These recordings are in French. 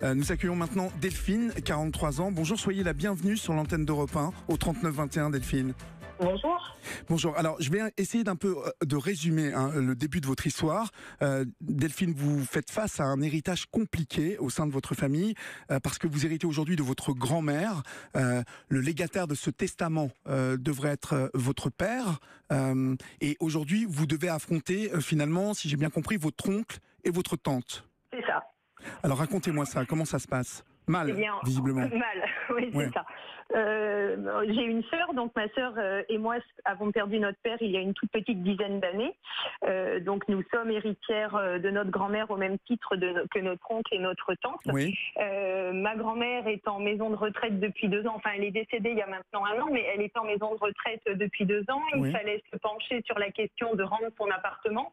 Nous accueillons maintenant Delphine, 43 ans. Bonjour, soyez la bienvenue sur l'antenne d'Europe 1 au 3921, Delphine. Bonjour. Bonjour. Alors, je vais essayer d'un peu de résumer le début de votre histoire. Delphine, vous faites face à un héritage compliqué au sein de votre famille parce que vous héritez aujourd'hui de votre grand-mère. Le légataire de ce testament devrait être votre père. Et aujourd'hui, vous devez affronter finalement, si j'ai bien compris, votre oncle et votre tante. C'est ça. Alors, racontez-moi ça. Comment ça se passe ? Mal, Eh bien, visiblement. Mal, oui, Ouais. c'est ça. J'ai une sœur, donc ma sœur et moi avons perdu notre père il y a une toute petite dizaine d'années. Donc nous sommes héritières de notre grand-mère au même titre que notre oncle et notre tante. Oui. Ma grand-mère est en maison de retraite depuis 2 ans. Enfin, elle est décédée il y a maintenant 1 an, mais elle est en maison de retraite depuis 2 ans. Il Oui. fallait se pencher sur la question de rendre son appartement.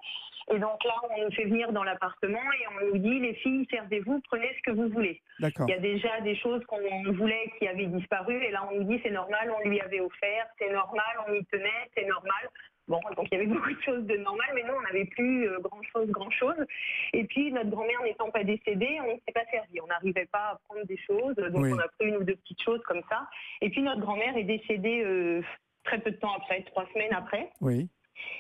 Et donc là, on nous fait venir dans l'appartement et on nous dit, les filles, servez-vous, prenez ce que vous voulez. D'accord. Il y a déjà des choses qu'on voulait qui avaient disparu et là on nous dit c'est normal, on lui avait offert, c'est normal, on y tenait, c'est normal. Bon, donc il y avait beaucoup de choses de normal, mais nous on n'avait plus grand-chose. Et puis notre grand-mère n'étant pas décédée, on ne s'est pas servi, on n'arrivait pas à prendre des choses, donc Oui. on a pris 1 ou 2 petites choses comme ça. Et puis notre grand-mère est décédée très peu de temps après, 3 semaines après. Oui.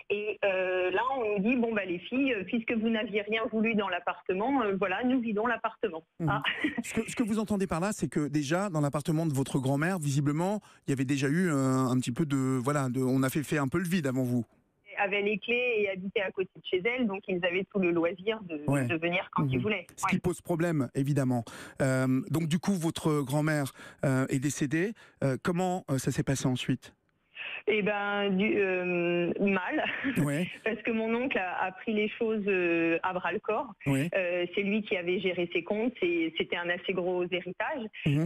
Et là, on nous dit, bon, bah, les filles, puisque vous n'aviez rien voulu dans l'appartement, voilà, nous vidons l'appartement. Mmh. Ah. Ce que vous entendez par là, c'est que déjà, dans l'appartement de votre grand-mère, visiblement, il y avait déjà eu un petit peu on a fait un peu le vide avant vous. Avaient les clés et habitaient à côté de chez elle, donc ils avaient tout le loisir de venir quand ils voulaient. Ce qui pose problème, évidemment. Donc du coup, votre grand-mère est décédée. Comment ça s'est passé ensuite ? Eh ben, mal, Ouais. parce que mon oncle a pris les choses à bras le corps. Oui. C'est lui qui avait géré ses comptes, c'était un assez gros héritage. Mmh.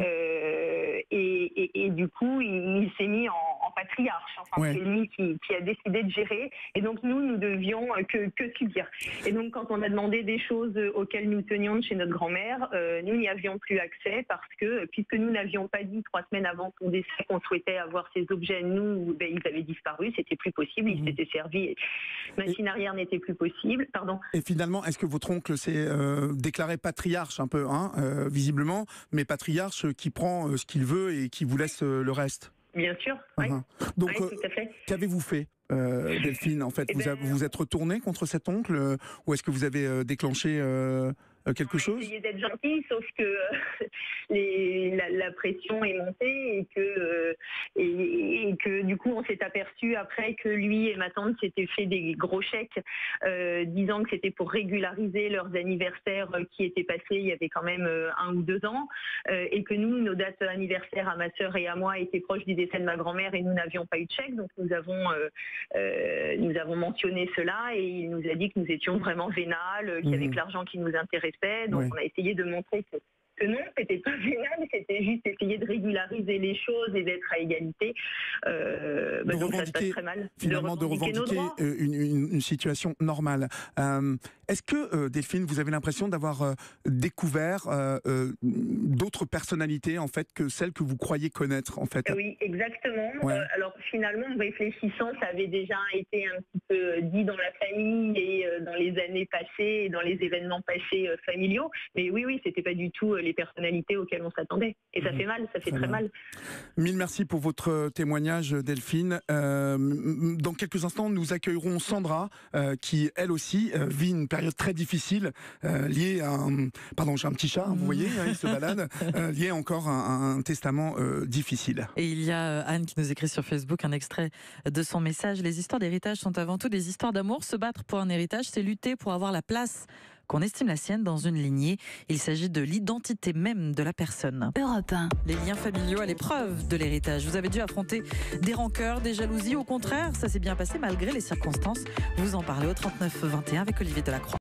Et du coup, il s'est mis en patriarche. Enfin, Ouais. c'est lui qui a décidé de gérer. Et donc, nous devions que subir. Et donc, quand on a demandé des choses auxquelles nous tenions de chez notre grand-mère, nous n'y avions plus accès parce que, puisque nous n'avions pas dit 3 semaines avant son décès qu'on souhaitait avoir ces objets, nous, ils avaient disparu, c'était plus possible, ils s'étaient servis. Machine arrière n'était plus possible. Pardon. Et finalement, est-ce que votre oncle s'est déclaré patriarche un peu, visiblement, mais patriarche qui prend ce qu'il veut et qui vous laisse le reste ? Bien sûr, oui. Donc, Oui, tout à fait. qu'avez-vous fait, Delphine ? En fait, vous êtes retournée contre cet oncle ou est-ce que vous avez déclenché quelque chose ? On a essayé d'être gentil, sauf que la pression est montée et que du coup on s'est aperçu après que lui et ma tante s'étaient fait des gros chèques disant que c'était pour régulariser leurs anniversaires qui étaient passés il y avait quand même 1 ou 2 ans et que nous, nos dates anniversaires à ma sœur et à moi étaient proches du décès de ma grand-mère et nous n'avions pas eu de chèque, donc nous avons mentionné cela et il nous a dit que nous étions vraiment vénales, qu'il y avait que l'argent qui nous intéressait. Donc on a essayé de montrer que non, c'était pas vénal, c'était juste essayer de régulariser les choses et d'être à égalité. Donc ça se passe très mal. Finalement, de revendiquer une situation normale. Est-ce que, Delphine, vous avez l'impression d'avoir découvert d'autres personnalités, en fait, que celles que vous croyez connaître, en fait ? Oui, exactement. Ouais. Alors finalement, en réfléchissant, ça avait déjà été un petit peu dit dans la famille et dans les années passées et dans les événements passés familiaux. Mais oui, c'était pas du tout les personnalités auxquelles on s'attendait. Et ça fait mal, ça fait très mal. Mille merci pour votre témoignage, Delphine. Dans quelques instants, nous accueillerons Sandra, qui, elle aussi, vit une période très difficile, liée à un... Pardon, j'ai un petit chat, vous voyez, il se balade, liée encore à un testament difficile. Et il y a Anne qui nous écrit sur Facebook un extrait de son message. Les histoires d'héritage sont avant tout des histoires d'amour. Se battre pour un héritage, c'est lutter pour avoir la place qu'on estime la sienne dans une lignée. Il s'agit de l'identité même de la personne. Europe 1. Les liens familiaux à l'épreuve de l'héritage. Vous avez dû affronter des rancœurs, des jalousies. Au contraire, ça s'est bien passé malgré les circonstances. Vous en parlez au 39 21 avec Olivier Delacroix.